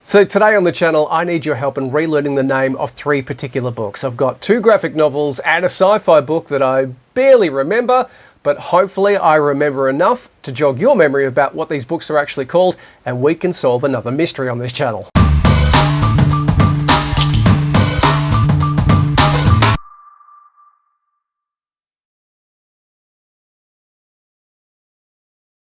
So today on the channel, I need your help in relearning the name of three particular books. I've got two graphic novels and a sci-fi book that I barely remember, but hopefully I remember enough to jog your memory about what these books are actually called, and we can solve another mystery on this channel.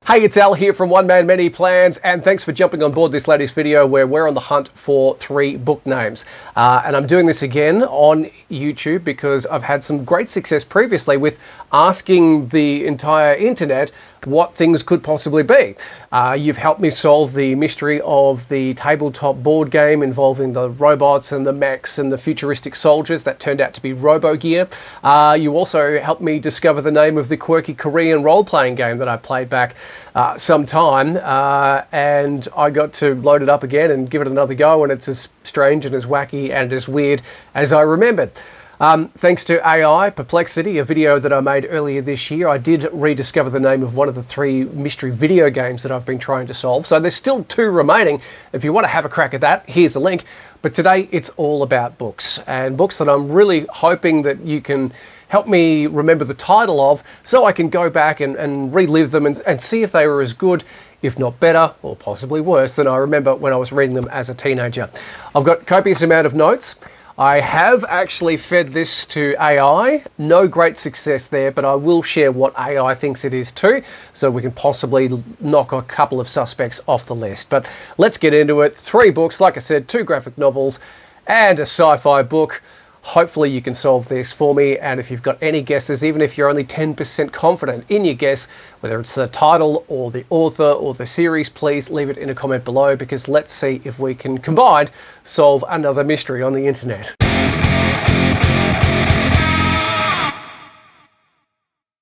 Hey, it's Al here from One Man Many Plans, and thanks for jumping on board this latest video where we're on the hunt for three book names. And I'm doing this again on YouTube because I've had some great success previously with asking the entire internet what things could possibly be. You've helped me solve the mystery of the tabletop board game involving the robots and the mechs and the futuristic soldiers that turned out to be RoboGear. You also helped me discover the name of the quirky Korean role-playing game that I played back some time, and I got to load it up again and give it another go, and it's as strange and as wacky and as weird as I remembered. Thanks to AI Perplexity, a video that I made earlier this year, I did rediscover the name of one of the three mystery video games that I've been trying to solve. So there's still two remaining. If you want to have a crack at that, here's a link. But today it's all about books, and books that I'm really hoping that you can help me remember the title of, so I can go back and relive them and see if they were as good, if not better, or possibly worse than I remember when I was reading them as a teenager. I've got copious amount of notes. I have actually fed this to AI. No great success there, but I will share what AI thinks it is too, so we can possibly knock a couple of suspects off the list. But let's get into it. Three books, like I said, two graphic novels and a sci-fi book. Hopefully you can solve this for me, and if you've got any guesses, even if you're only 10% confident in your guess, whether it's the title or the author or the series, please leave it in a comment below, because let's see if we can combined solve another mystery on the internet.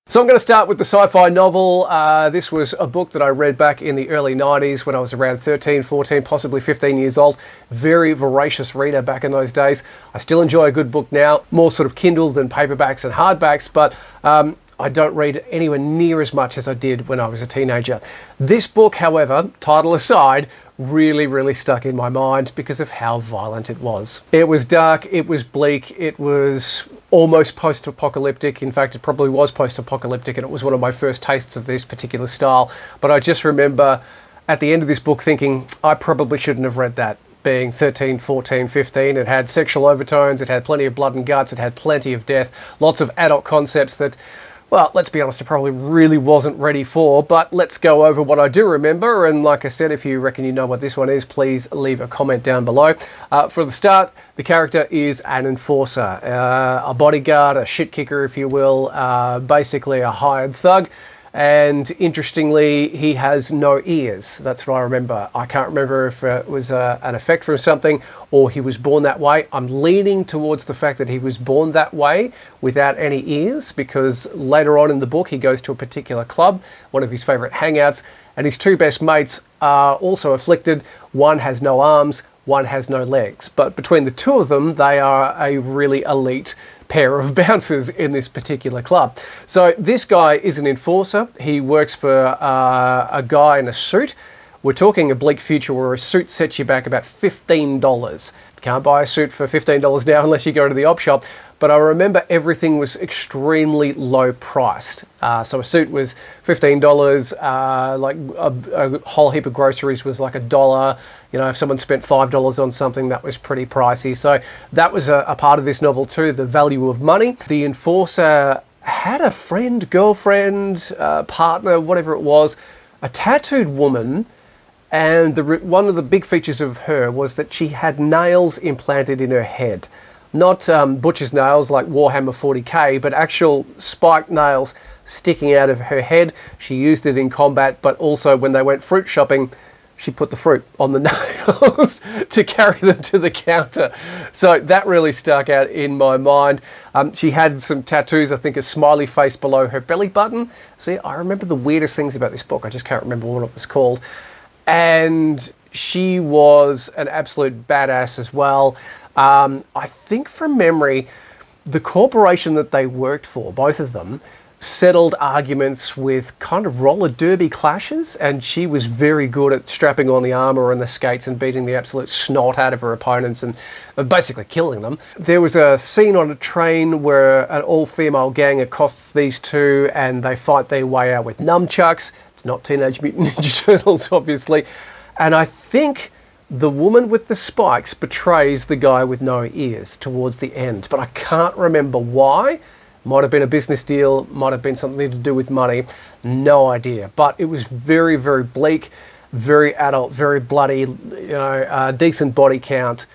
So I'm going to start with the sci-fi novel. This was a book that I read back in the early 90s when I was around 13, 14, possibly 15 years old. Very voracious reader back in those days. I still enjoy a good book now, more sort of Kindle than paperbacks and hardbacks, but I don't read anywhere near as much as I did when I was a teenager. This book, however, title aside, really stuck in my mind because of how violent it was. It was dark, it was bleak, it was almost post-apocalyptic. In fact, it probably was post-apocalyptic, and it was one of my first tastes of this particular style. But I just remember at the end of this book thinking, I probably shouldn't have read that. Being 13, 14, 15, it had sexual overtones, it had plenty of blood and guts, it had plenty of death, lots of adult concepts that, well, let's be honest, I probably really wasn't ready for, but let's go over what I do remember. And like I said, if you reckon you know what this one is, please leave a comment down below. For the start, the character is an enforcer, a bodyguard, a shit kicker, if you will, basically a hired thug. And interestingly, he has no ears. That's what I remember. I can't remember if it was an effect from something or he was born that way. I'm leaning towards the fact that he was born that way without any ears, because later on in the book he goes to a particular club, one of his favorite hangouts, and his two best mates are also afflicted. One has no arms, one has no legs. But between the two of them, they are a really elite pair of bouncers in this particular club. So this guy is an enforcer. He works for a guy in a suit. We're talking a bleak future where a suit sets you back about $15. You can't buy a suit for $15 now unless you go to the op shop. But I remember everything was extremely low priced. So a suit was $15, like a whole heap of groceries was like $1. You know, if someone spent $5 on something, that was pretty pricey. So that was a part of this novel too, the value of money. The enforcer had a friend, girlfriend, partner, whatever it was, a tattooed woman. And one of the big features of her was that she had nails implanted in her head. Not butcher's nails like Warhammer 40k, but actual spiked nails sticking out of her head. She used it in combat, but also when they went fruit shopping, she put the fruit on the nails to carry them to the counter. So that really stuck out in my mind. She had some tattoos, I think a smiley face below her belly button. See, I remember the weirdest things about this book. I just can't remember what it was called. And she was an absolute badass as well. I think from memory, the corporation that they worked for, both of them, settled arguments with kind of roller derby clashes, and she was very good at strapping on the armour and the skates and beating the absolute snot out of her opponents and basically killing them. There was a scene on a train where an all-female gang accosts these two and they fight their way out with nunchucks. It's not Teenage Mutant Ninja Turtles, obviously. And I think the woman with the spikes betrays the guy with no ears towards the end, but I can't remember why. Might have been a business deal, might have been something to do with money, no idea. But it was very, very bleak, very adult, very bloody, decent body count.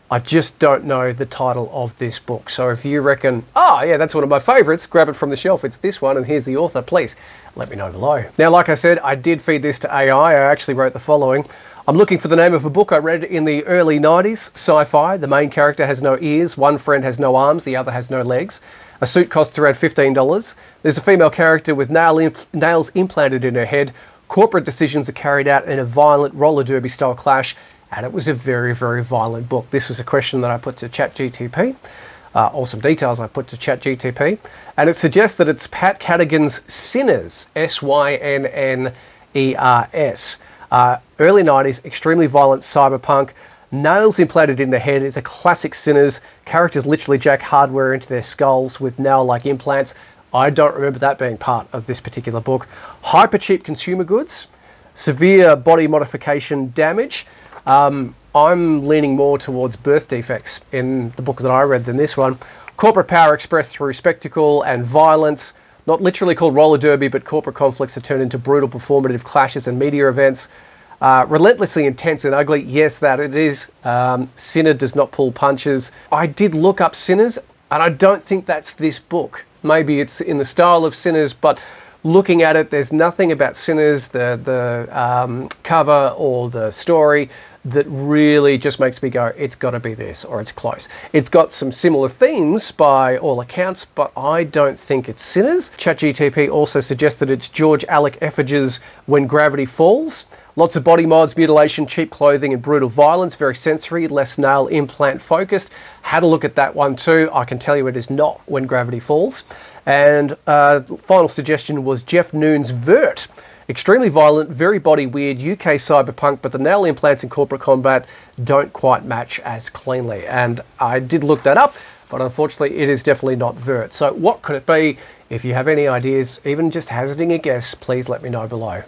I just don't know the title of this book. So if you reckon, oh yeah, that's one of my favourites, grab it from the shelf, it's this one and here's the author, please let me know below. Now, like I said, I did feed this to AI. I actually wrote the following. I'm looking for the name of a book I read in the early 90s, sci-fi. The main character has no ears, one friend has no arms, the other has no legs. A suit costs around $15. There's a female character with nails implanted in her head. Corporate decisions are carried out in a violent roller derby style clash, and it was a very, very violent book. This was a question that I put to ChatGTP, or some details I put to ChatGTP, and it suggests that it's Pat Cadigan's Sinners, Synners. Early 90s, extremely violent cyberpunk. Nails implanted in the head is a classic Sinners. Characters literally jack hardware into their skulls with nail-like implants. I don't remember that being part of this particular book. Hyper cheap consumer goods. Severe body modification damage. I'm leaning more towards birth defects in the book that I read than this one. Corporate power expressed through spectacle and violence. Not literally called roller derby, but corporate conflicts are turned into brutal performative clashes and media events. Relentlessly intense and ugly. Yes, that it is. Sinner does not pull punches. I did look up Sinners, and I don't think that's this book. Maybe it's in the style of Sinners, but looking at it, there's nothing about Sinners, the cover or the story, that really just makes me go, it's got to be this, or it's close. It's got some similar themes by all accounts, but I don't think it's Sinners. ChatGTP also suggested it's George Alec Effige's When Gravity Falls. Lots of body mods, mutilation, cheap clothing, and brutal violence. Very sensory, less nail implant focused. Had a look at that one too. I can tell you it is not When Gravity Falls. And final suggestion was Jeff Noon's Vert. Extremely violent, very body weird, UK cyberpunk, but the nail implants in corporate combat don't quite match as cleanly. And I did look that up, but unfortunately it is definitely not Vert. So what could it be? If you have any ideas, even just hazarding a guess, please let me know below.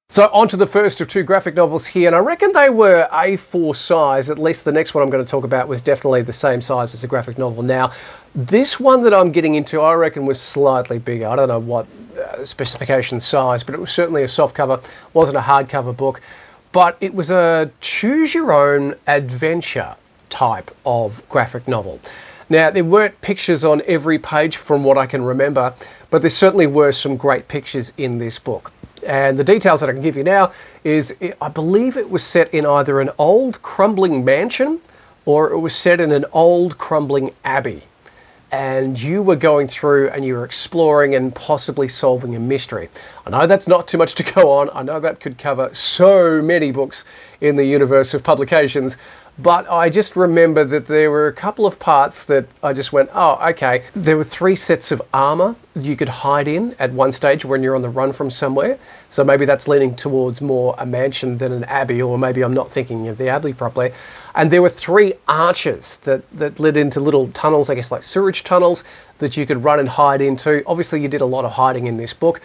So on to the first of two graphic novels here, and I reckon they were A4 size. At least the next one I'm going to talk about was definitely the same size as the graphic novel. Now, this one that I'm getting into, I reckon, was slightly bigger. I don't know what specification size, but it was certainly a softcover. Wasn't a hardcover book, but it was a choose-your-own adventure type of graphic novel. Now, there weren't pictures on every page from what I can remember, but there certainly were some great pictures in this book. And the details that I can give you now is, I believe it was set in either an old crumbling mansion or it was set in an old crumbling abbey. And you were going through and you were exploring and possibly solving a mystery. I know that's not too much to go on. I know that could cover so many books in the universe of publications. But I just remember that there were a couple of parts that I just went, oh, okay. There were 3 sets of armour you could hide in at one stage when you're on the run from somewhere. So maybe that's leaning towards more a mansion than an abbey, or maybe I'm not thinking of the abbey properly. And there were 3 arches that led into little tunnels, I guess like sewage tunnels, that you could run and hide into. Obviously, you did a lot of hiding in this book.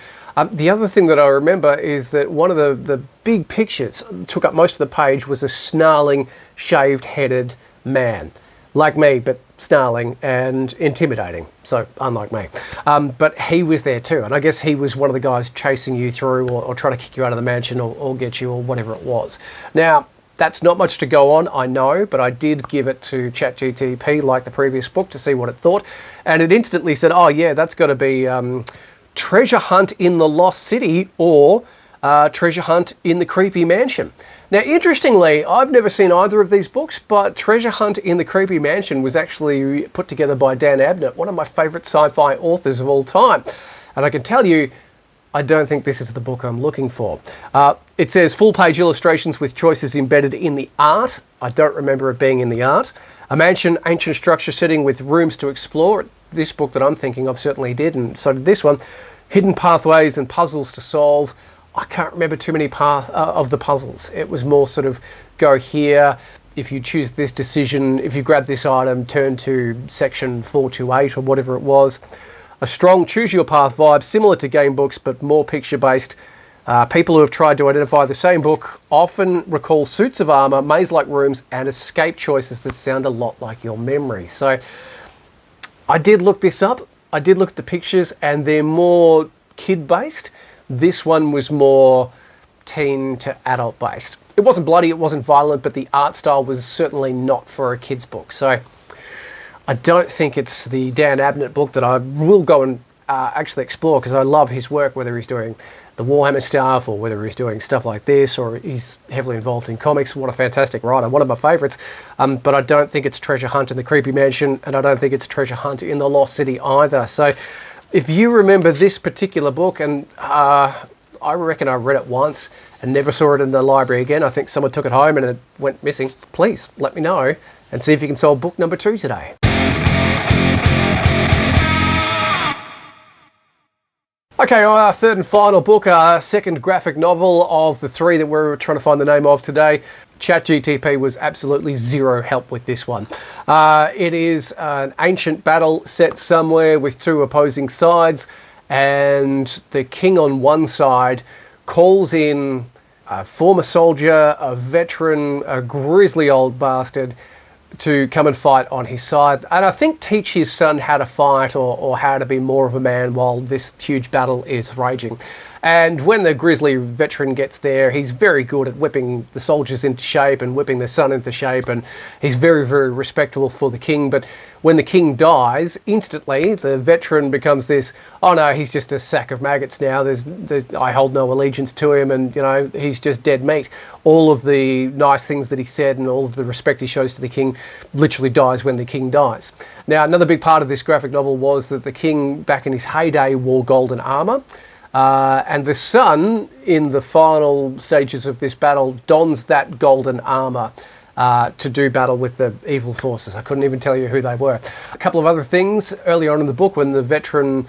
The other thing that I remember is that one of the big pictures took up most of the page was a snarling, shaved-headed man. Like me, but snarling and intimidating. So, unlike me. But he was there too. And I guess he was one of the guys chasing you through or trying to kick you out of the mansion or get you or whatever it was. Now, that's not much to go on, I know, but I did give it to ChatGTP like the previous book to see what it thought. And it instantly said, oh yeah, that's got to be Treasure Hunt in the Lost City or Treasure Hunt in the Creepy Mansion. Now, interestingly, I've never seen either of these books, but Treasure Hunt in the Creepy Mansion was actually put together by Dan Abnett, one of my favourite sci-fi authors of all time. And I can tell you, I don't think this is the book I'm looking for. It says full-page illustrations with choices embedded in the art. I don't remember it being in the art. A mansion, ancient structure setting with rooms to explore. This book that I'm thinking of certainly did, and so did this one. Hidden pathways and puzzles to solve. I can't remember too many of the puzzles. It was more sort of go here. If you choose this decision, if you grab this item, turn to section 428 or whatever it was. A strong choose your path vibe, similar to game books, but more picture based. People who have tried to identify the same book often recall suits of armor, maze-like rooms, and escape choices that sound a lot like your memory. So I did look this up. I did look at the pictures, and they're more kid-based. This one was more teen to adult based. It wasn't bloody, it wasn't violent, but the art style was certainly not for a kid's book. So I don't think it's the Dan Abnett book that I will go and actually explore, because I love his work, whether he's doing the Warhammer stuff or whether he's doing stuff like this or he's heavily involved in comics. What a fantastic writer, one of my favourites. But I don't think it's Treasure Hunt in the Creepy Mansion, and I don't think it's Treasure Hunt in the Lost City either. So if you remember this particular book, and I reckon I read it once and never saw it in the library again. I think someone took it home and it went missing. Please let me know and see if you can solve book number 2 today. Okay, our third and final book, our second graphic novel of the 3 that we're trying to find the name of today. ChatGTP was absolutely zero help with this one. It is an ancient battle set somewhere with 2 opposing sides, and the king on one side calls in a former soldier, a veteran, a grisly old bastard to come and fight on his side, and I think teach his son how to fight or how to be more of a man while this huge battle is raging. And when the grisly veteran gets there, he's very good at whipping the soldiers into shape and whipping their son into shape, and he's very, very respectful for the king. But when the king dies, instantly the veteran becomes this, oh no, he's just a sack of maggots now. I hold no allegiance to him, and you know, he's just dead meat. All of the nice things that he said and all of the respect he shows to the king literally dies when the king dies. Now, another big part of this graphic novel was that the king, back in his heyday, wore golden armour. And the son, in the final stages of this battle, dons that golden armour to do battle with the evil forces. I couldn't even tell you who they were. A couple of other things earlier on in the book, when the veteran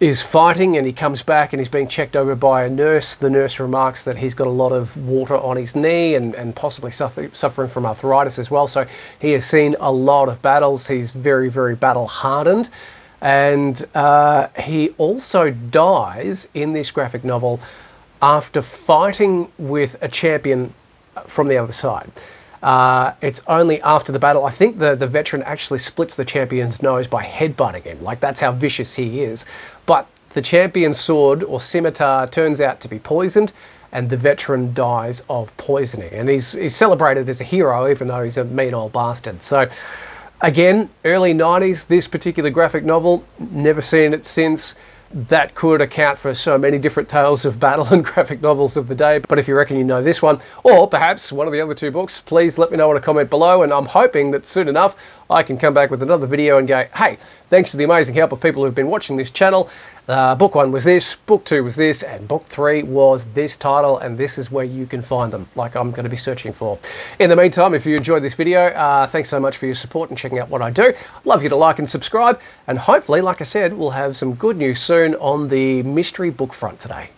is fighting and he comes back and he's being checked over by a nurse, the nurse remarks that he's got a lot of water on his knee and possibly suffering from arthritis as well. So he has seen a lot of battles. He's very, very battle hardened. And he also dies in this graphic novel after fighting with a champion from the other side. It's only after the battle, I think the veteran actually splits the champion's nose by headbutting him. Like, that's how vicious he is. But the champion's sword or scimitar turns out to be poisoned, and the veteran dies of poisoning. And he's celebrated as a hero, even though he's a mean old bastard. So again, early 90s, this particular graphic novel, never seen it since. That could account for so many different tales of battle and graphic novels of the day. But if you reckon you know this one, or perhaps one of the other 2 books, please let me know in a comment below, and I'm hoping that soon enough I can come back with another video and go, hey, thanks to the amazing help of people who've been watching this channel, book 1 was this, book 2 was this, and book 3 was this title, and this is where you can find them, like I'm going to be searching for. In the meantime, if you enjoyed this video, thanks so much for your support and checking out what I do. I'd love you to like and subscribe, and hopefully, like I said, we'll have some good news soon on the mystery book front today.